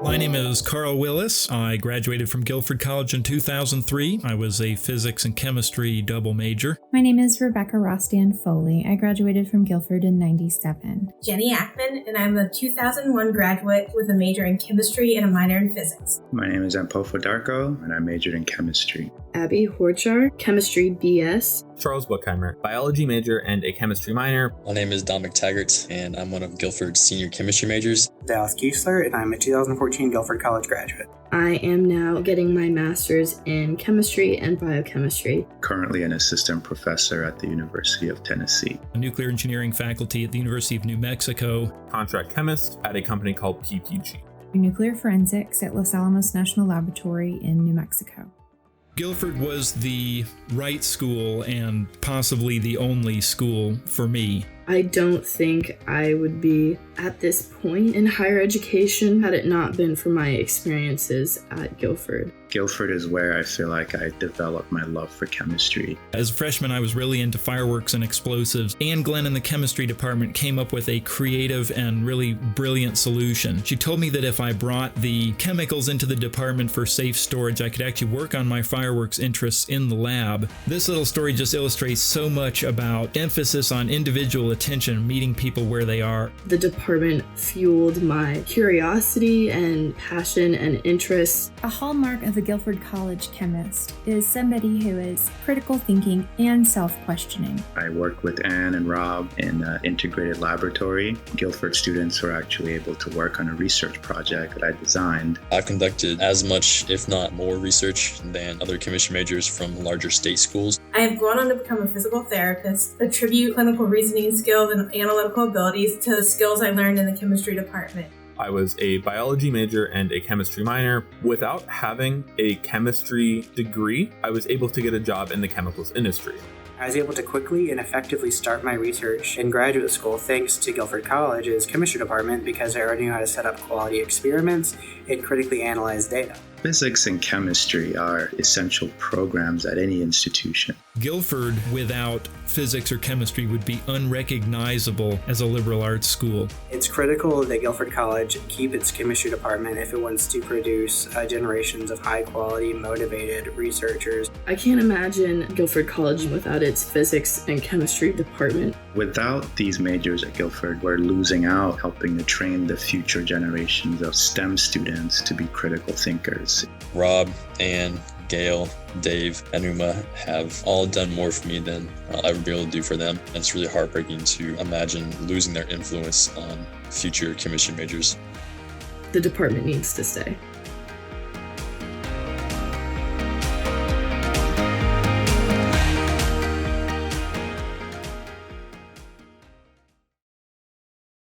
My name is Carl Willis. I graduated from Guilford College in 2003. I was a physics and chemistry double major. My name is Rebecca Rostan Foley. I graduated from Guilford in 97. Jenny Ackman, and I'm a 2001 graduate with a major in chemistry and a minor in physics. My name is Ampofo Darko, and I majored in chemistry. Abby Horchar, chemistry BS. Charles Buckheimer, biology major and a chemistry minor. My name is Dominic Taggart, and I'm one of Guilford's senior chemistry majors. Dallas Kiesler, and I'm a 2014 Guilford College graduate. I am now getting my master's in chemistry and biochemistry. Currently an assistant professor at the University of Tennessee. A nuclear engineering faculty at the University of New Mexico. Contract chemist at a company called PPG. Nuclear forensics at Los Alamos National Laboratory in New Mexico. Guilford was the right school and possibly the only school for me. I don't think I would be at this point in higher education had it not been for my experiences at Guilford. Guilford is where I feel like I developed my love for chemistry. As a freshman, I was really into fireworks and explosives. Anne Glenn in the chemistry department came up with a creative and really brilliant solution. She told me that if I brought the chemicals into the department for safe storage, I could actually work on my fireworks interests in the lab. This little story just illustrates so much about emphasis on individual attention, meeting people where they are. The department fueled my curiosity and passion and interest. A hallmark of a Guilford College chemist is somebody who is critical thinking and self-questioning. I worked with Anne and Rob in an integrated laboratory. Guilford students were actually able to work on a research project that I designed. I've conducted as much, if not more, research than other chemistry majors from larger state schools. I have gone on to become a physical therapist, attribute clinical reasoning skills and analytical abilities to the skills I learned in the chemistry department. I was a biology major and a chemistry minor. Without having a chemistry degree, I was able to get a job in the chemicals industry. I was able to quickly and effectively start my research in graduate school thanks to Guilford College's chemistry department because I already knew how to set up quality experiments and critically analyze data. Physics and chemistry are essential programs at any institution. Guilford, without physics or chemistry, would be unrecognizable as a liberal arts school. It's critical that Guilford College keep its chemistry department if it wants to produce generations of high-quality, motivated researchers. I can't imagine Guilford College without its physics and chemistry department. Without these majors at Guilford, we're losing out helping to train the future generations of STEM students to be critical thinkers. Rob, Anne, Gail, Dave, and Uma have all done more for me than I'll ever be able to do for them. And it's really heartbreaking to imagine losing their influence on future chemistry majors. The department needs to stay.